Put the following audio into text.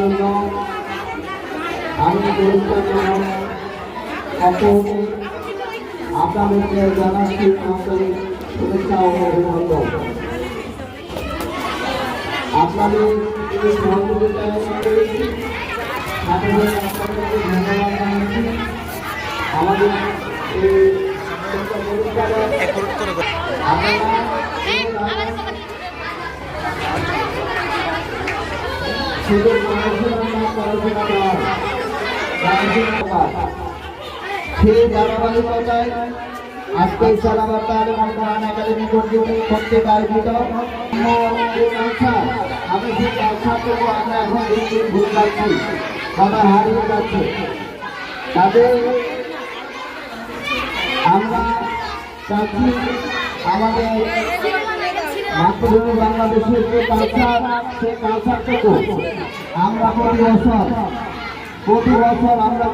জন্য আমি আপনাদেরকে জানাচ্ছি আন্তরিক শুভেচ্ছা ও অভিনন্দন। আপনাদের এই সহযোগিতায় ধন্যবাদ জানাচ্ছি। আমাদের শুধু সেই ধারাবাহিকতায় আজকে সালাবার্তা কোরআন একাডেমি কর্তৃক আয়োজিত আমি সেই কালচারটুকু আমরা এখন দিন দিন ভুলে যাচ্ছি, তারা হারিয়ে যাচ্ছে। তাদের আমরা চাচ্ছি আমাদের মাতৃভূমি বাংলাদেশের যে কালচার, সেই কালচারটুকু আমরা প্রতি বছর আমরা